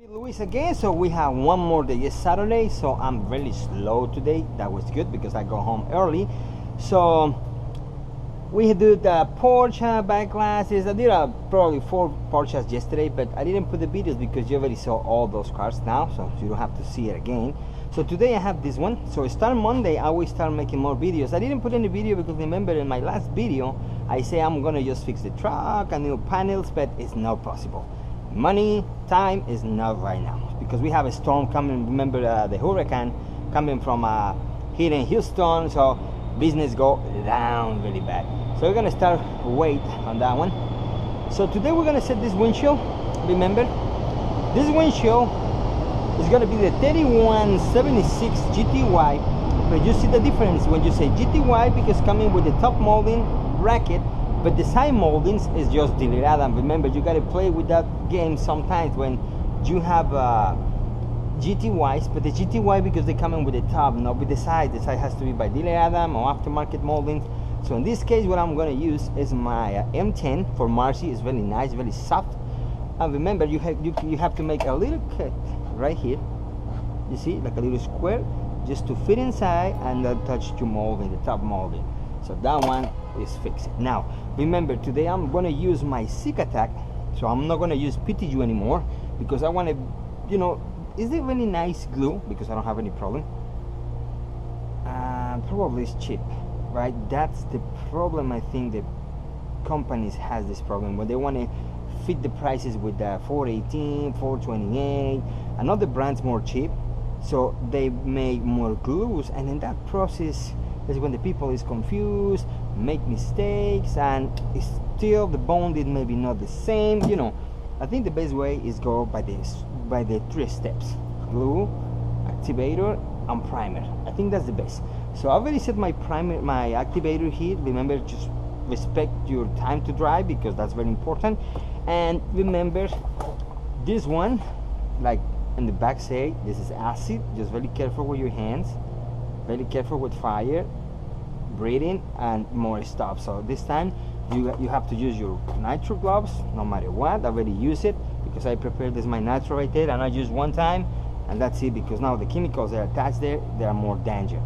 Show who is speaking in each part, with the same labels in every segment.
Speaker 1: Luis again, so we have one more day. It's Saturday, so I'm really slow today. That was good because I go home early. So we did the Porsche back glasses. I did probably 4 Porsches yesterday, but I didn't put the videos because you already saw all those cars now, so you don't have to see it again. So today I have this one. So start Monday, I will start making more videos. I didn't put any video because remember in my last video I say I'm gonna just fix the truck and new panels, but it's not possible. Money, time is not right now because we have a storm coming. Remember the hurricane coming from here in Houston, so business go down really bad. So we're gonna start wait on that one. So today we're gonna set this windshield. Remember, this windshield is gonna be the 3176 GTY, but you see the difference when you say GTY because coming with the top molding bracket, but the side moldings is just delayed. And remember, you gotta play with that game sometimes when you have GTYs, but the GTY because they come in with the top, not with the side. The side has to be by dealer Adam or aftermarket moldings. So in this case, what I'm gonna use is my M10 for Marcy. It's very nice, very soft. And remember, you have to make a little cut right here. You see, like a little square, just to fit inside and not touch your molding, the top molding. So that one is fixed. Now remember, today I'm going to use my Zik Attack, so I'm not going to use PTU anymore because I want to, you know, is it really nice glue because I don't have any problem. Probably it's cheap, right? That's the problem. I think the companies has this problem when they want to fit the prices with the 418, 428, and other brands more cheap, so they make more glues, and in that process is when the people is confused, make mistakes, and it's still the bonding maybe not the same. You know, I think the best way is go by the 3 steps: glue, activator, and primer. I think that's the best. So I already set my primer, my activator here. Remember, just respect your time to dry because that's very important. And remember, this one, like in the back say, this is acid. Just very careful with your hands, very careful with fire, breathing, and more stuff. So this time you have to use your nitro gloves no matter what. I already use it because I prepared this my nitro right there, and I use one time and that's it, because now the chemicals that are attached there, they are more danger.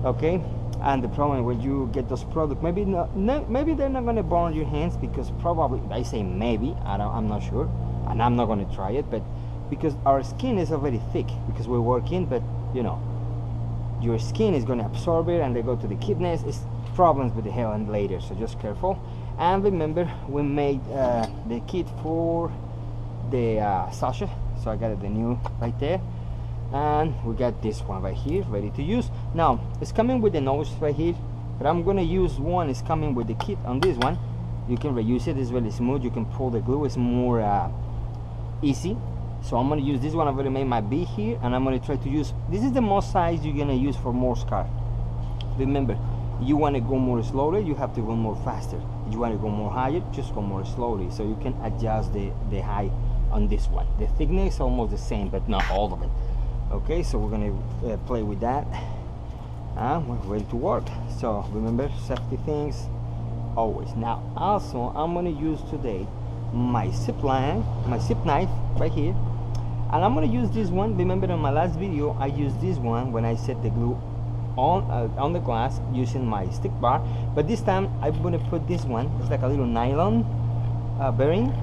Speaker 1: Okay, and the problem when you get those products, maybe maybe they're not going to burn your hands, because probably, I say maybe, I'm not sure, and I'm not going to try it, but because our skin is already thick because we're working, but you know, your skin is going to absorb it and they go to the kidneys. It's problems with the hair and later, so just careful. And remember, we made the kit for the Sasha, so I got the new right there, and we got this one right here ready to use. Now it's coming with the nose right here, but I'm gonna use one is coming with the kit on this one. You can reuse it, it's really smooth, you can pull the glue, it's more easy. So I'm gonna use this one. I've already made my B here, and I'm gonna try to use, this is the most size you're gonna use for more scar. Remember, you want to go more slowly, you have to go more faster. You want to go more higher, just go more slowly, so you can adjust the height on this one. The thickness is almost the same, but not all of it. Okay, so we're gonna play with that, and we're ready to work. So remember, safety things always. Now also I'm gonna use today my zip line, my zip knife right here, and I'm gonna use this one. Remember in my last video I used this one when I set the glue on the glass using my stick bar, but this time I'm gonna put this one. It's like a little nylon bearing,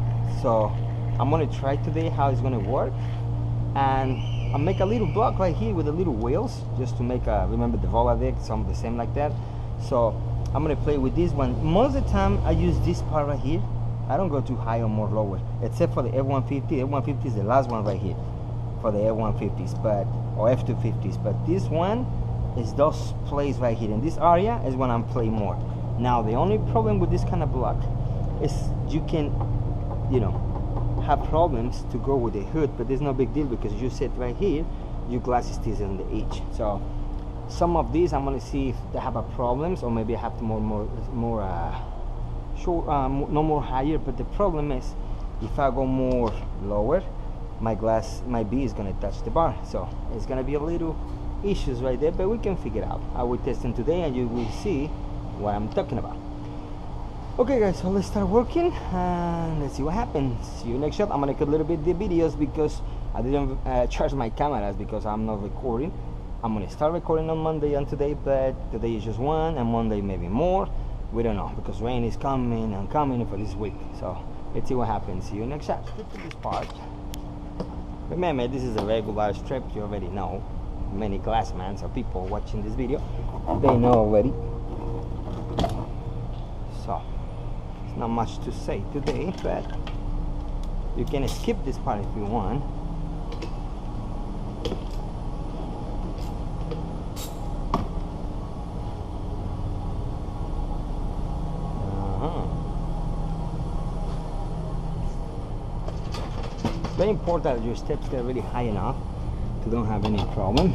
Speaker 1: so I'm gonna try today how it's gonna work, and I'll make a little block right here with the little wheels just to make a, remember the Voladic, some the same like that. So I'm gonna play with this one. Most of the time I use this part right here. I don't go too high or more lower, except for the F-150. F-150 is the last one right here for the F-150s, but or F-250s. But this one is those plays right here. In this area is when I'm playing more. Now the only problem with this kind of block is you can, you know, have problems to go with the hood, but there's no big deal because you sit right here, your glass is still on the edge. So some of these I'm gonna see if they have a problems, or maybe I have to more short, no more higher. But the problem is if I go more lower, my B is gonna touch the bar, so it's gonna be a little issues right there, but we can figure it out. I will test them today and you will see what I'm talking about. Okay guys, so let's start working and let's see what happens. See you next shot. I'm gonna cut a little bit the videos because I didn't charge my cameras because I'm not recording. I'm gonna start recording on Monday and today, but today is just one, and Monday maybe more. We don't know, because rain is coming and coming for this week. So let's see what happens. See you next time. Get to this part. Remember, this is a regular strip. You already know. Many glassmans or people watching this video, they know already. So it's not much to say today, but you can skip this part if you want. Very important that your steps get really high enough to don't have any problem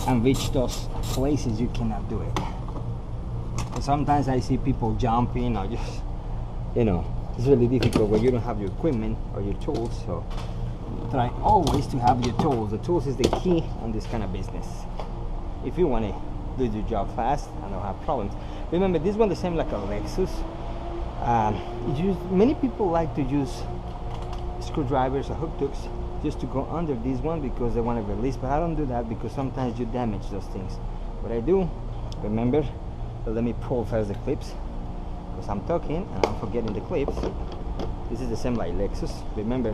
Speaker 1: and reach those places you cannot do it. And sometimes I see people jumping or just, you know, it's really difficult when you don't have your equipment or your tools. So try always to have your tools. The tools is the key on this kind of business. If you want to do your job fast and don't have problems. Remember, this one the same like a Lexus. Many people like to use screwdrivers or hook hooks just to go under this one because they want to release, but I don't do that because sometimes you damage those things. What I do, remember, let me pull first the clips because I'm talking and I'm forgetting the clips. This is the same like Lexus. Remember,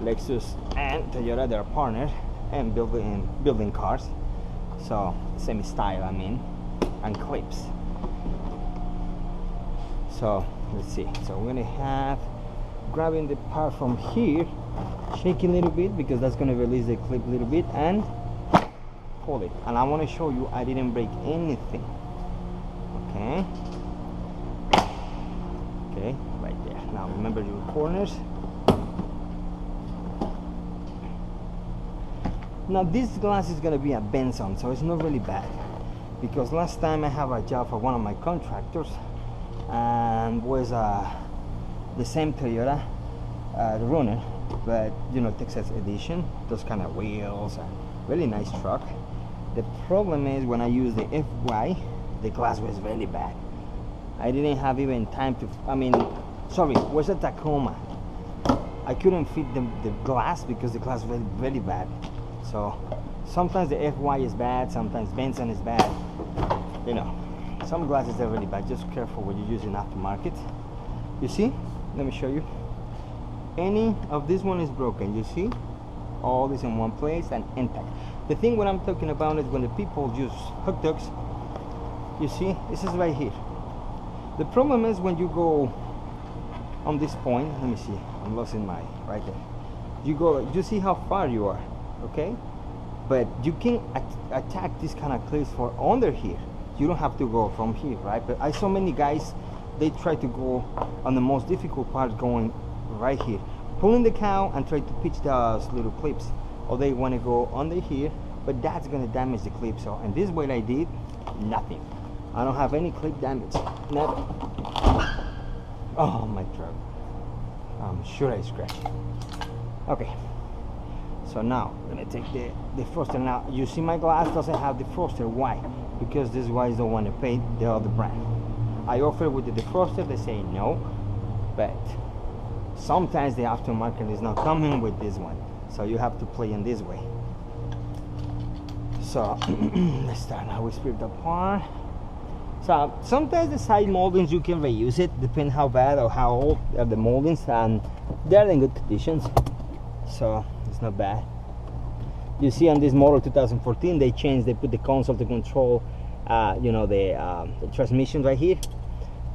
Speaker 1: Lexus and Toyota, they're partners and building cars, so same style, I mean, and clips. So let's see. So we're gonna have grabbing the part from here, shaking a little bit because that's going to release the clip a little bit, and pull it. And I want to show you I didn't break anything. Okay, right there. Now remember your corners. Now this glass is going to be a Benson, so it's not really bad, because last time I have a job for one of my contractors and was the same Toyota, the Runner, but you know, Texas edition, those kind of wheels, and really nice truck. The problem is when I use the FY, the glass was really bad. I didn't have even time to, sorry, was a Tacoma. I couldn't fit the glass because the glass was really bad. So sometimes the FY is bad, sometimes Benson is bad. You know, some glasses are really bad. Just careful when you're using aftermarket. You see? Let me show you. Any of this one is broken. You see, all this in one place and intact. The thing what I'm talking about is when the people use hook hooks. You see, this is right here. The problem is when you go on this point. Let me see. I'm losing my right there. You go. You see how far you are, okay? But you can attack this kind of clips for under here. You don't have to go from here, right? But I saw many guys. They try to go on the most difficult part, going right here, pulling the cow and try to pitch those little clips, or they want to go under here, but that's going to damage the clip. So and this way I did nothing. I don't have any clip damage, never. Oh, my throat. I'm sure I scratched. Okay, so now let me take the defroster. Now you see my glass doesn't have defroster. Why? Because these guys don't want to pay the other brand. I offer with the defroster, they say no, but sometimes the aftermarket is not coming with this one, so you have to play in this way. So let's start now. We strip the part. So sometimes the side moldings you can reuse it, depending how bad or how old are the moldings, and they're in good conditions, so it's not bad. You see on this model 2014 they put the console to control you know, the transmission right here.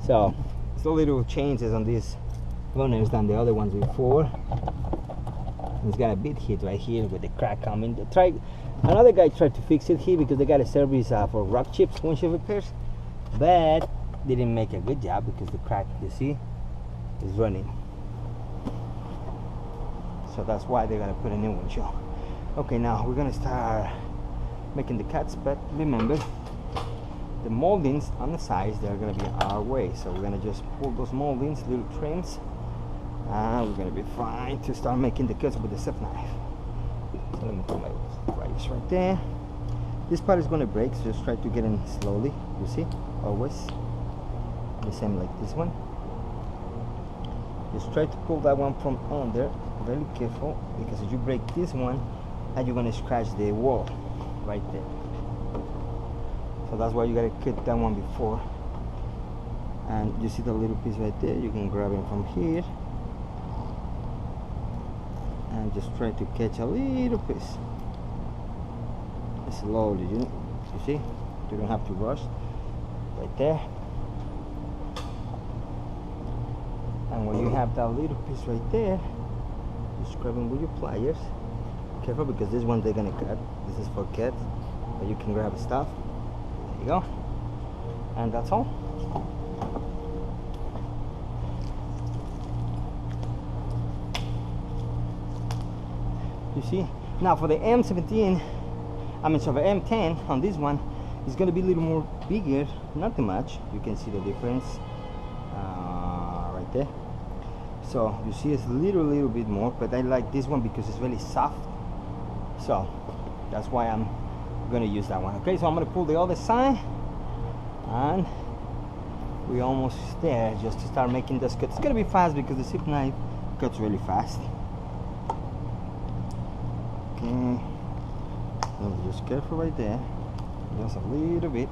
Speaker 1: So it's a little changes on these runners than the other ones before. It's got a bit hit right here with the crack coming. Another guy tried to fix it here because they got a service for rock chips windshield repairs, but didn't make a good job because the crack, you see, is running. So that's why they're gonna put a new windshield. Okay, now we're gonna start making the cuts, but remember, the moldings on the sides, they're going to be our way, so we're going to just pull those moldings, little trims, and we're going to be fine to start making the cuts with the set knife. So let me put my wires right there. This part is going to break, so just try to get in slowly. You see, always the same like this one. Just try to pull that one from under, very careful, because if you break this one, and you're gonna scratch the wall right there. So that's why you gotta cut that one before. And you see the little piece right there, you can grab it from here and just try to catch a little piece slowly. You see, you don't have to rush. Right there. And when you have that little piece right there, just grab them with your pliers. Careful, because this one they're gonna cut. This is for cut, but you can grab stuff. There you go. And that's all. You see? Now for the M17, M10 on this one, it's gonna be a little more bigger, not too much. You can see the difference right there. So you see it's a little bit more, but I like this one because it's really soft. So that's why I'm gonna use that one. Okay, so I'm gonna pull the other side, and we're almost there, just to start making this cut. It's gonna be fast because the zip knife cuts really fast. Okay, so just careful right there, just a little bit,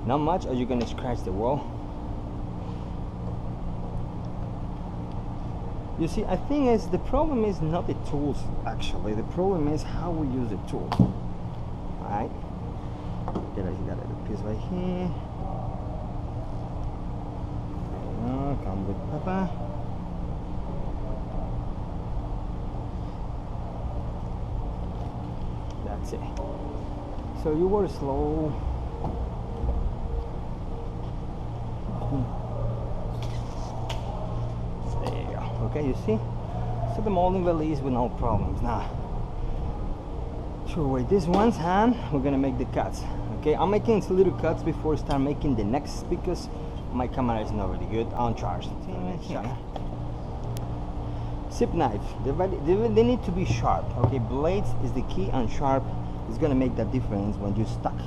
Speaker 1: not much, or you're gonna scratch the wall. You see, I think is the problem is not the tools actually. The problem is how we use the tool. Alright. There you got a little piece right here. Come with Papa. That's it. So you were slow. Okay, you see? So the molding release with no problems. Now, throw away these ones and we're gonna make the cuts. Okay, I'm making little cuts before I start making the next because my camera is not really good on charge. Zip knife, they need to be sharp. Okay, blades is the key, and sharp is gonna make the difference when you're stuck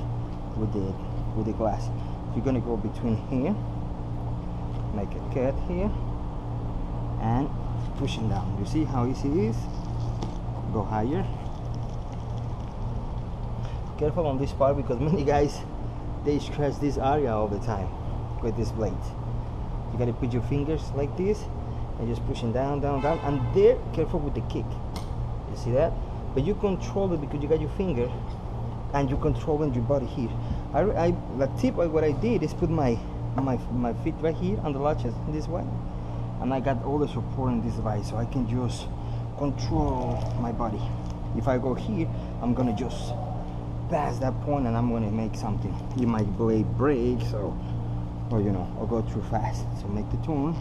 Speaker 1: with the glass. You're gonna go between here, make a cut here, and pushing down. You see how easy it is? Go higher. Careful on this part because many guys, they scratch this area all the time with this blade. You gotta put your fingers like this and just pushing down, and there, careful with the kick. You see that? But you control it because you got your finger and you controlling your body here. The tip of what I did is put my feet right here on the latches this way. And I got all the support in this device, so I can just control my body. If I go here, I'm gonna just pass that point and I'm gonna make something. You might blade break, or you know, or go too fast. So make the turn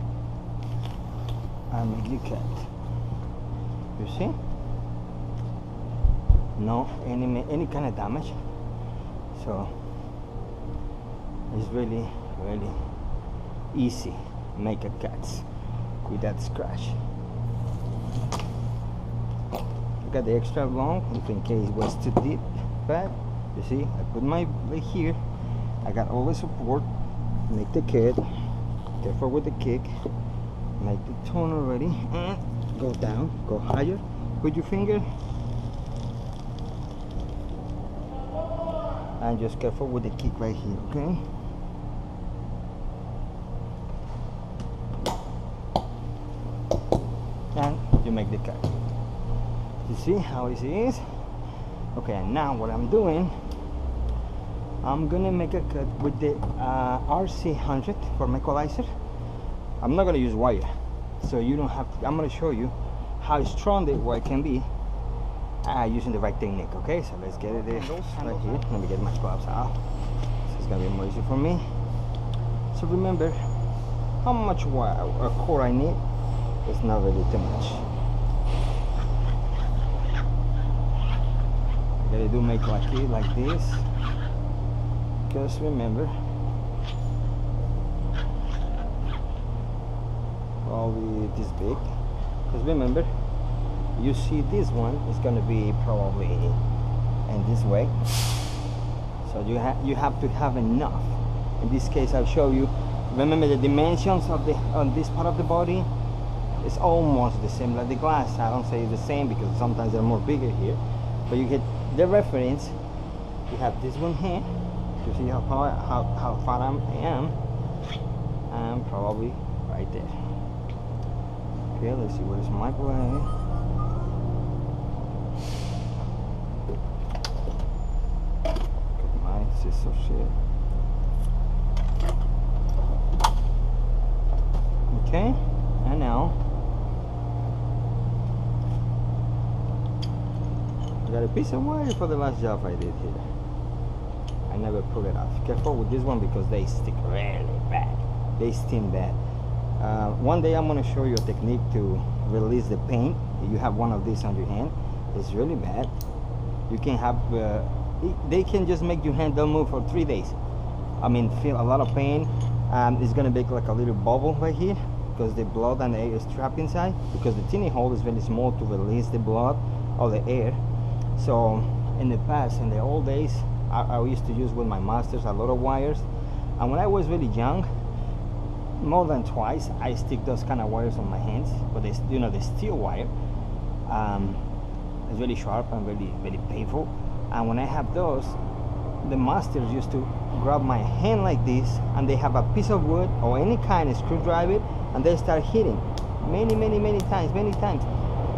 Speaker 1: and make the cut. You see? No any kind of damage. So it's really easy make a cuts with that scratch. I got the extra long if in case it was too deep, but you see I put my leg here, I got all the support, make the cut, careful with the kick, make the turn already, and go down, go higher, put your finger, and just careful with the kick right here, okay? And you make the cut. You see how easy it is? Okay, and now what I'm doing, I'm gonna make a cut with the RC100 from Equalizer. I'm not gonna use wire, so you don't have to. I'm gonna show you how strong the wire can be using the right technique. Okay, so let's get it right here. Let me get my gloves out. This is gonna be more easy for me. So remember how much wire or core I need. It's not really too much. I gotta do make like this. Just remember, probably this big. Because remember, you see this one is gonna be probably in this way. So you have to have enough. In this case, I'll show you. Remember the dimensions of on this part of the body. It's almost the same like the glass. I don't say it's the same because sometimes they're more bigger here, but you get the reference. You have this one here to see how far I am. I'm probably right there. Okay, let's see what is my way. My sister shit. Okay, and now I got a piece of wire for the last job I did here. I never pull it off. Careful with this one because they stick really bad. They steam bad. One day I'm going to show you a technique to release the paint. If you have one of these on your hand, it's really bad. You can have they can just make your hand don't move for 3 days. I mean, feel a lot of pain. It's going to make like a little bubble right here because the blood and the air is trapped inside, because the tiny hole is very small to release the blood or the air. So in the past, in the old days, I used to use with my masters a lot of wires, and when I was really young, more than twice I stick those kind of wires on my hands, but they, you know, the steel wire is really sharp and very painful. And when I have those, the masters used to grab my hand like this, and they have a piece of wood or any kind of screwdriver, and they start hitting many times.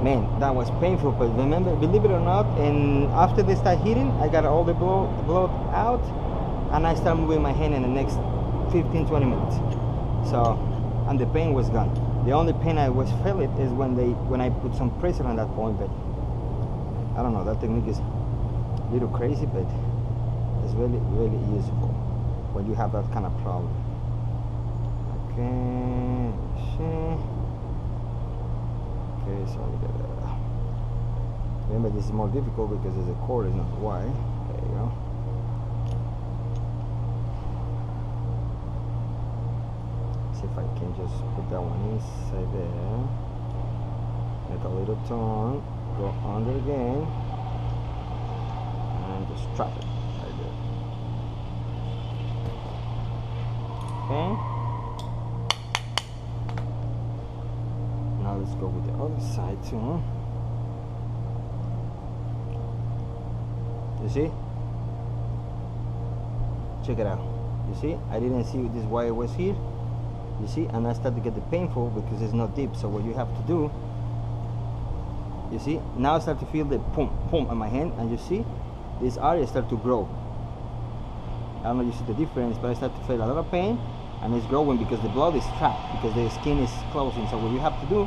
Speaker 1: Man, that was painful. But remember, believe it or not, and after they start hitting, I got all the blood out, and I start moving my hand in the next 15-20 minutes. So, and the pain was gone. The only pain I was feeling is when I put some pressure on that point. But I don't know, that technique is a little crazy, but it's really useful when you have that kind of problem. Okay, so we gotta remember, this is more difficult because there's a cord, is not wire. There you go. See if I can just put that one inside there, make a little turn, go under again, and just trap it right there. Okay. Now let's go with the other side too. You see? Check it out. You see? I didn't see this wire was here. You see? And I started to get the painful because it's not deep. So what you have to do, you see? Now I start to feel the pump on my hand, and you see? This area start to grow. I don't know if you see the difference, but I start to feel a lot of pain. And it's growing because the blood is trapped, because the skin is closing. So what you have to do,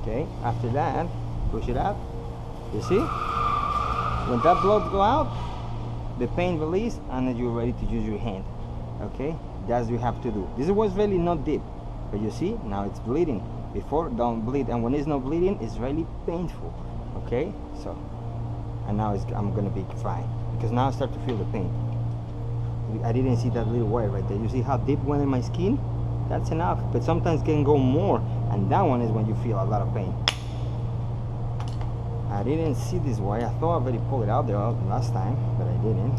Speaker 1: okay, after that, push it out. You see? When that blood go out, the pain release, and then you're ready to use your hand. Okay, that's what you have to do. This was really not deep, but you see, now it's bleeding. Before, don't bleed, and when it's not bleeding, it's really painful. Okay, so. And now I'm gonna be fine, because now I start to feel the pain. I didn't see that little wire right there. You see how deep went in my skin? That's enough, but sometimes can go more, and that one is when you feel a lot of pain. I didn't see this wire. I thought I already pulled it out there last time, but I didn't.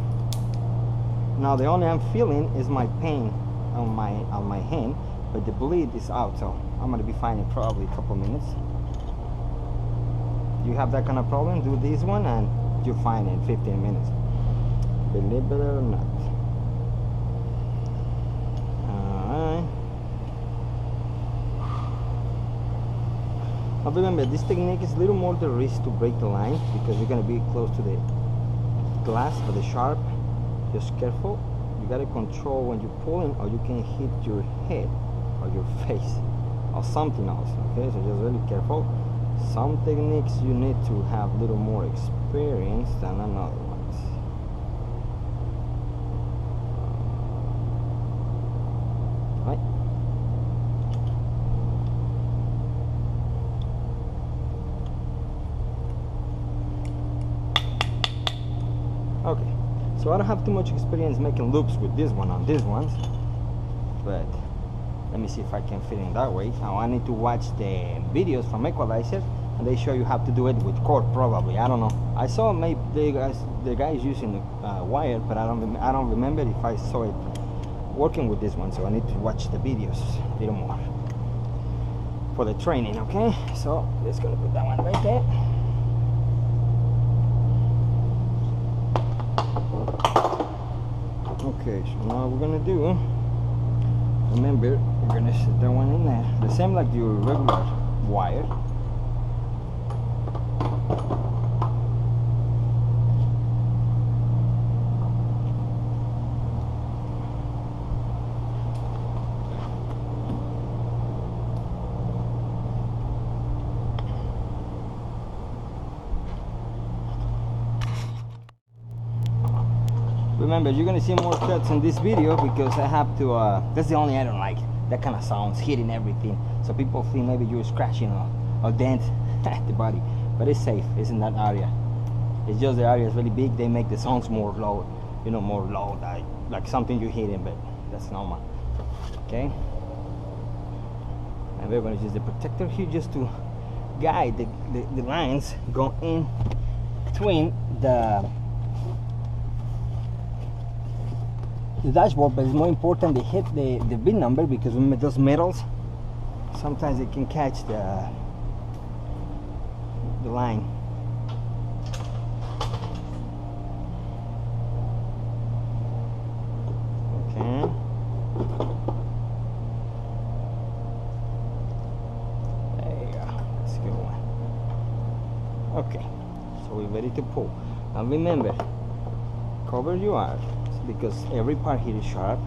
Speaker 1: Now the only I'm feeling is my pain on my hand, but the bleed is out, so I'm gonna be fine in probably a couple minutes. You have that kind of problem, do this one and you're fine in 15 minutes. Believe it or not. Alright. Now remember, this technique is a little more the risk to break the line, because you're going to be close to the glass or the sharp. Just careful. You got to control when you're pulling, or you can hit your head or your face or something else. Okay, so just really careful. Some techniques you need to have a little more experience than another ones. Right? Okay, so I don't have too much experience making loops with this one on these ones, but let me see if I can fit in that way. Now I need to watch the videos from Equalizer and they show you how to do it with cord, probably. I don't know. I saw maybe the guys using wire, but I don't remember if I saw it working with this one, so I need to watch the videos a little more for the training. Okay, so let's gonna put that one right there. Okay, so now we're gonna do, remember, we're gonna set that one in there, the same like your regular wire. Remember, you're gonna see more cuts in this video because I have to, that's the only I don't like, that kind of sounds, hitting everything. So people think maybe you're scratching or dent at the body, but it's safe, it's in that area. It's just the area is really big, they make the sounds more low, you know, more low, like something you're hitting, but that's normal. Okay? And we're gonna use the protector here just to guide the lines go in between the dashboard, but it's more important to hit the VIN number, because when those metals sometimes they can catch the line. Okay. There you go. That's a good one. Okay, so we're ready to pull. Now remember, cover your eyes, because every part here is sharp.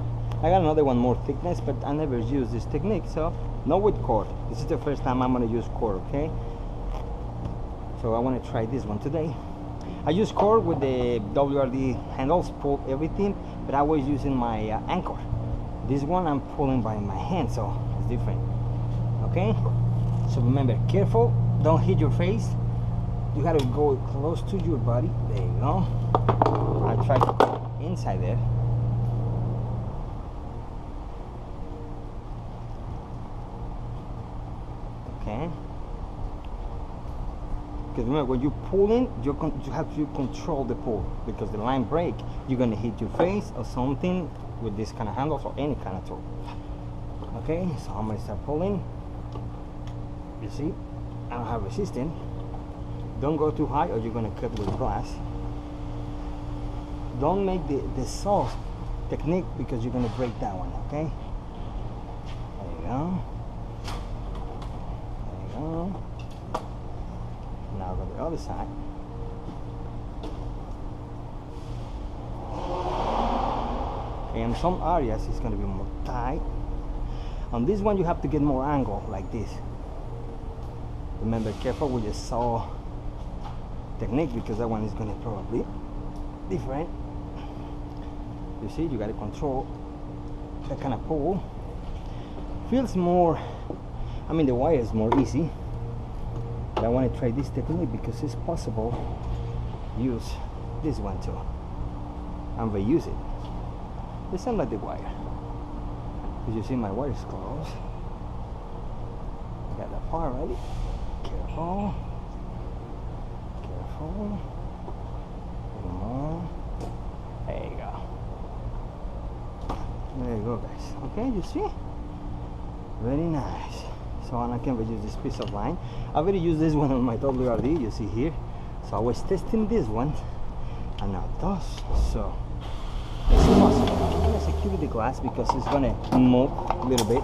Speaker 1: I got another one more thickness, but I never use this technique, so not with cord. This is the first time I'm going to use cord, okay? So I want to try this one today. I use cord with the WRD handles, pull everything, but I was using my anchor. This one I'm pulling by my hand, so it's different. Okay? So remember, careful, don't hit your face. You gotta go close to your body. There you go. I try to put inside there. Okay. Because remember, when you're pulling, you have to control the pull, because the line break, you're gonna hit your face or something with this kind of handles or any kind of tool. Okay, so I'm gonna start pulling. You see, I don't have resistance. Don't go too high or you're gonna cut with glass. Don't make the saw technique, because you're gonna break that one. Okay. There you go. There you go. Now go to the other side. Okay, in some areas it's going to be more tight. On this one you have to get more angle like this. Remember, careful with your saw technique, because that one is going to probably different. You see, you got to control that kind of pull. Feels more, I mean the wire is more easy. But I want to try this technique because it's possible to use this one too and reuse it. The same like the wire. As you see, my wire is closed. I got that part ready. Careful. Careful. There you go. There you go, guys. Okay, you see? Very nice. So I can reuse this piece of line. I already used this one on my WRD, you see here. So I was testing this one, and now those. So it's possible. I'm gonna secure the glass because it's gonna move a little bit.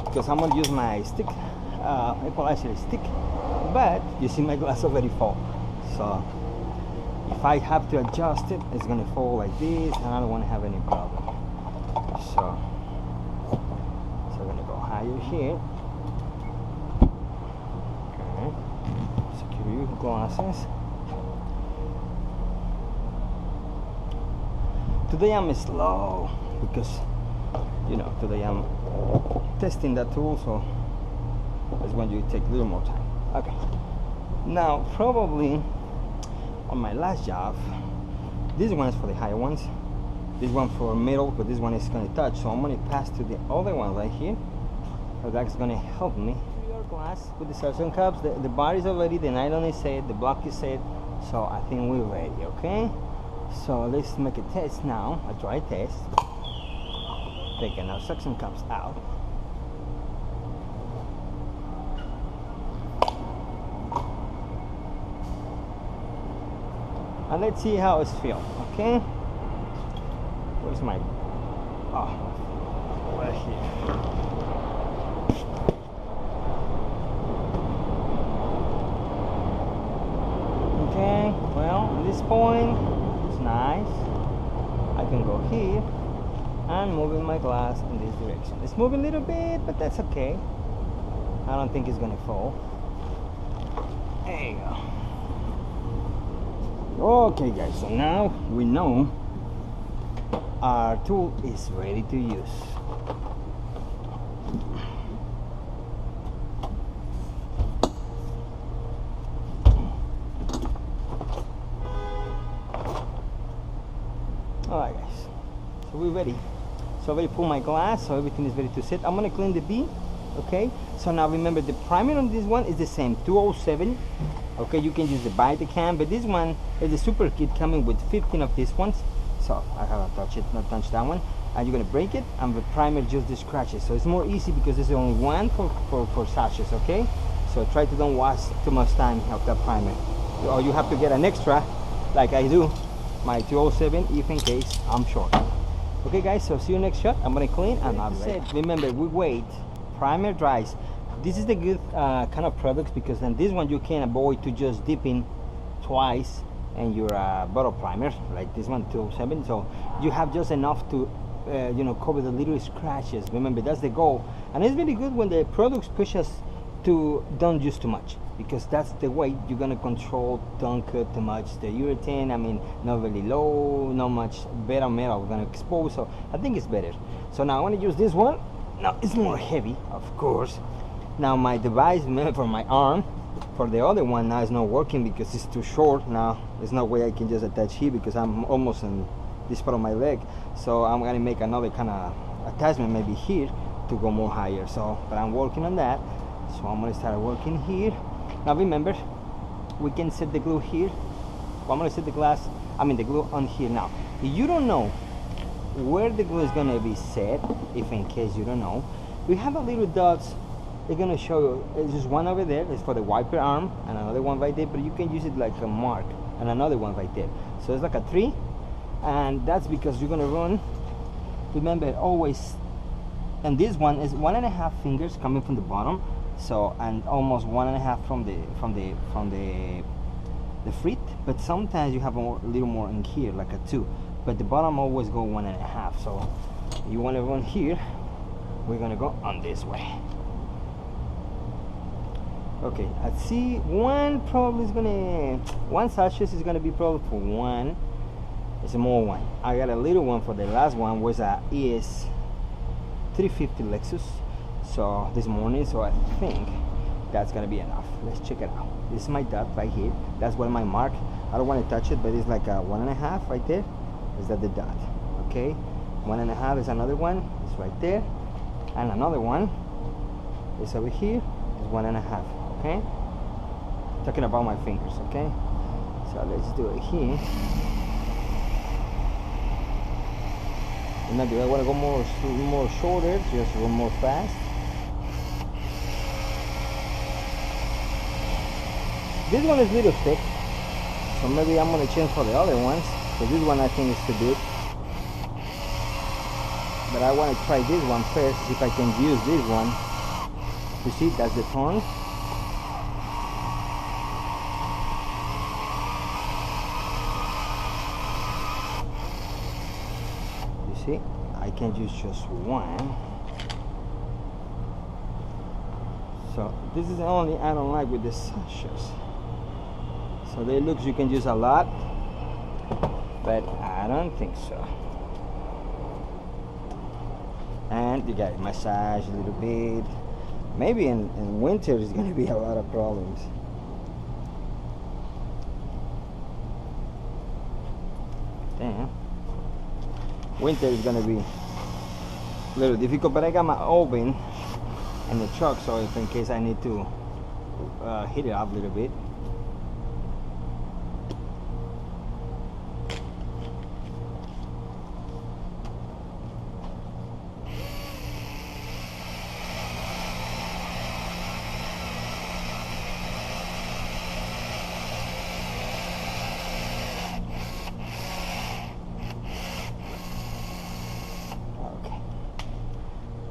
Speaker 1: Because I'm gonna use my stick, Equalizer stick. But you see my glass already fall. So if I have to adjust it, it's gonna fall like this, and I don't want to have any problem. So we're gonna go higher here. Secure your glasses. Today I'm slow because, you know, today I'm testing that tool, so it's going to take a little more time. Okay. Now probably on my last job, this one is for the higher ones. This one for middle, but this one is going to touch, so I'm going to pass to the other one right here. So that's going to help me. We are glass with the suction cups. The bar is already, the nylon is set, the block is set, so I think we're ready. Okay, so let's make a test now, a dry test. Taking our suction cups out. And let's see how it's feel. Okay, where's my, oh, right here. Okay, well, at this point it's nice. I can go here and moving my glass in this direction. It's moving a little bit, but that's okay. I don't think it's gonna fall. There you go. Okay guys, so now we know our tool is ready to use. Alright guys, so we're ready. So I already pulled my glass, so everything is ready to set. I'm gonna clean the B. Okay, so now remember the primer on this one is the same, 207. Okay, you can use the buy the can, but this one is the super kit coming with 15 of these ones. So I haven't touched it, not touched that one. And you're gonna break it, and the primer just the scratches. So it's more easy because there's only one for sachets. Okay, so try to don't waste too much time of that primer, or you have to get an extra, like I do, my 207, if in case I'm short. Okay guys, so see you next shot. I'm gonna clean and I'll be ready. Remember, we wait, primer dries. This is the good kind of products, because then this one you can avoid to just dipping twice in your bottle primer, like this one 207. So you have just enough to you know, cover the little scratches. Remember, that's the goal. And it's really good when the products push us to don't use too much, because that's the way you're gonna control. Don't cut too much the urethane. I mean, not really low, not much better metal we're gonna expose. So I think it's better. So now I want to use this one. Now it's more heavy, of course. Now my device, remember, for my arm, for the other one now it's not working because it's too short. Now there's no way I can just attach here because I'm almost in this part of my leg. So I'm gonna make another kind of attachment maybe here to go more higher. So, but I'm working on that. So I'm gonna start working here. Now remember, we can set the glue here. Well, I'm gonna set the the glue on here. Now, if you don't know where the glue is gonna be set, if in case you don't know, we have a little dots. They're gonna show you. There's just one over there. It's for the wiper arm, and another one right there. But you can use it like a mark, and another one right there. So it's like a 3, and that's because you're gonna run. Remember always. And this one is 1.5 fingers coming from the bottom. So, and almost 1.5 from the frit. But sometimes you have a little more in here, like a 2. But the bottom always go 1.5. So you want to run here. We're gonna go on this way. Okay, I see one probably is gonna, one sachet is gonna be probably for one. It's a more one. I got a little one for the last one, was a ES 350 Lexus. So this morning, so I think that's gonna be enough. Let's check it out. This is my dot right here. That's what my mark. I don't want to touch it, but it's like a 1.5 right there. Is that the dot? Okay, 1.5 is another one. It's right there, and another one is over here. Is 1.5. Okay, talking about my fingers. Okay, so let's do it here. And maybe I want to go more shorter, just run more fast. This one is a little thick, so maybe I'm gonna change for the other ones. So this one I think is too big, but I want to try this one first, see if I can use this one. You see, that's the tone. You see, I can use just one. So this is the only I don't like with the sachets. So they look you can use a lot, but I don't think so. And you got to massage a little bit. Maybe in winter there's going to be a lot of problems. Damn. Winter is going to be a little difficult, but I got my oven in the truck, so if in case I need to heat it up a little bit.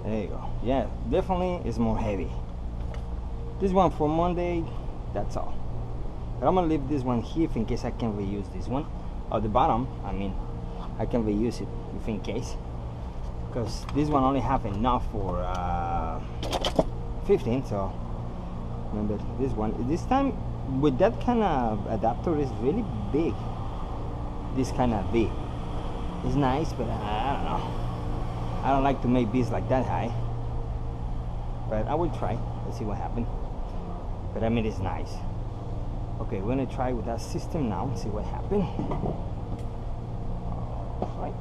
Speaker 1: There you go. Yeah, definitely is more heavy. This one for Monday, that's all. But I'm gonna leave this one here in case I can reuse this one. At the bottom, I mean, I can reuse it if in case. Because this one only have enough for 15, so remember this one. This time, with that kind of adapter, is really big. This kind of big. It's nice, but I don't know. I don't like to make beats like that high, but I will try. Let's see what happens. But I mean, it's nice. Okay, we're gonna try with that system now and see what happens. Alright.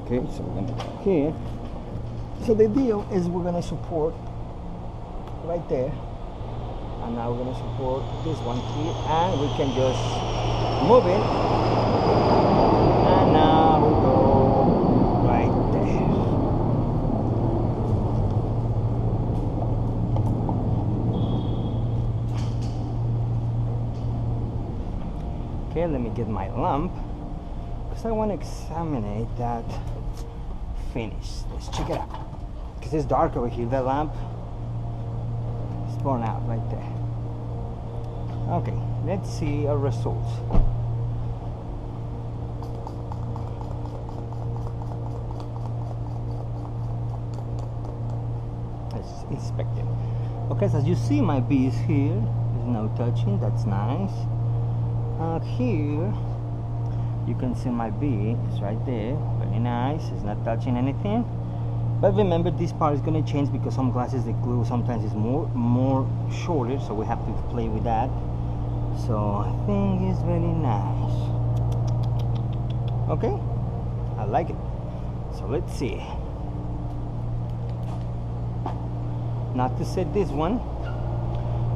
Speaker 1: Okay, so we're gonna go here. So the deal is we're gonna support right there. And now we're going to support this one here, and we can just move it, and now we go right there. Okay, let me get my lamp because I want to examine that finish. Let's check it out because it's dark over here. The lamp is born out right there. Okay, let's see our results. Let's inspect it. Okay, so as you see, my B is here. There's no touching. That's nice. Here, you can see my B is right there. Very nice. It's not touching anything. But remember, this part is going to change because some glasses, the glue sometimes is more shorter, so we have to play with that. So I think it's very nice. Okay, I like it. So let's see. Not to set this one,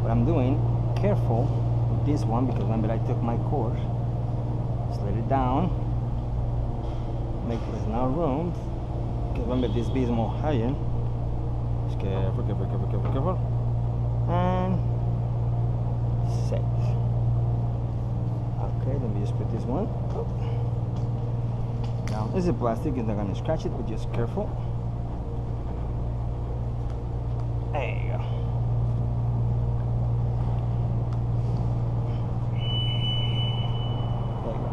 Speaker 1: but I'm doing careful with this one because remember I took my course. Just let it down. Make there's no room. Because remember this B is more higher. Just careful, careful, careful, careful, careful. And set. Okay, let me just put this one. Now, this is plastic, it's not going to scratch it, but just careful. There you go. There you go.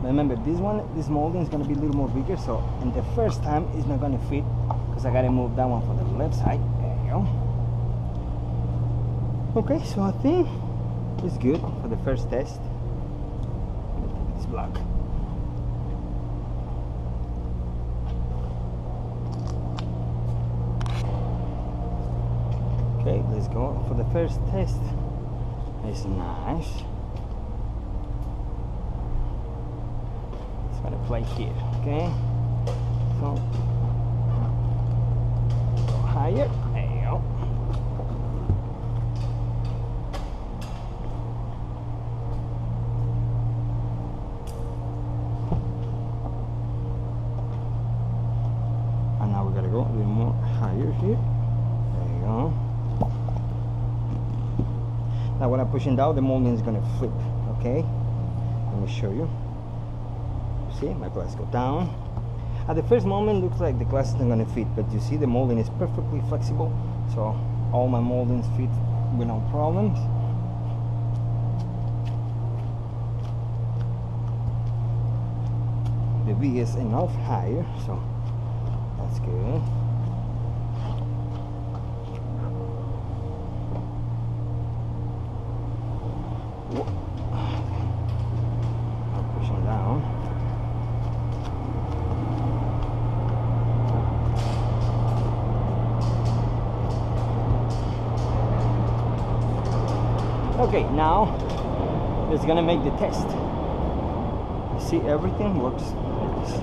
Speaker 1: Remember, this molding is going to be a little more bigger, so in the first time, it's not going to fit because I got to move that one for the left side. There you go. Okay, so I think it's good for the first test. This block. Okay, let's go for the first test. It's nice. It's gonna play here, okay? So go higher. There you go. And now we gotta go a little more higher here. There you go. Now when I'm pushing down, the molding is gonna flip, okay? Let me show you. See, my glass go down. At the first moment, looks like the glass is not gonna fit, but you see the molding is perfectly flexible, so all my moldings fit with no problems. The V is enough higher, so that's good. Pushing down. Okay, now It's gonna make the test. You see, everything works like this.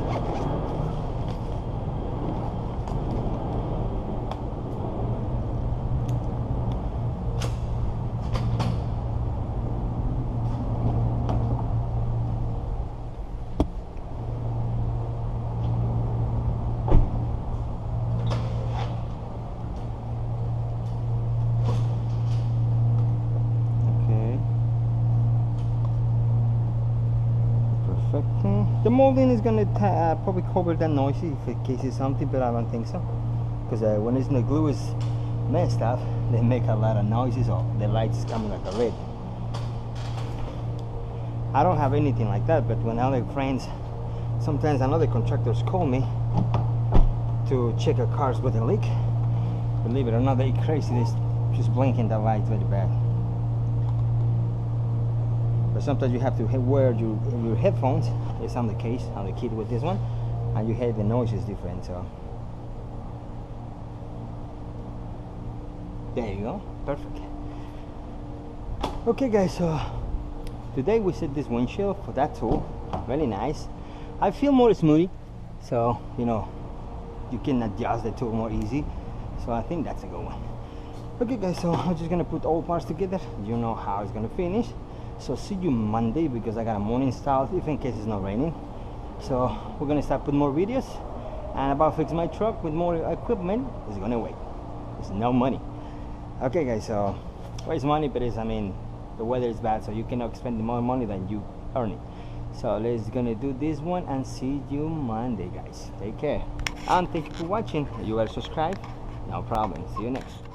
Speaker 1: The molding is gonna probably cover that noise if in case it's something, but I don't think so, because when the glue is messed up, they make a lot of noises, or the lights is coming like a red. I don't have anything like that, but when other friends, sometimes another contractors call me to check a cars with a leak, believe it or not, they're crazy. They're just blinking the lights very bad. But sometimes you have to wear your headphones. It's on the case, on the kit with this one, and you hear the noise is different. So there you go, perfect. Okay guys, so today we set this windshield for that tool. Really nice. I feel more smooth, so you know you can adjust the tool more easy. So I think that's a good one. Okay guys, so I'm just gonna put all parts together. You know how it's gonna finish. So see you Monday, because I got a morning style if in case it's not raining. So we're gonna start putting more videos, and about fix my truck with more equipment is gonna wait. There's no money. Okay guys, so where's money? But I mean, the weather is bad, so you cannot spend more money than you earn it. So let's gonna do this one and see you Monday guys. Take care, and thank you for watching. You are subscribed, no problem. See you next.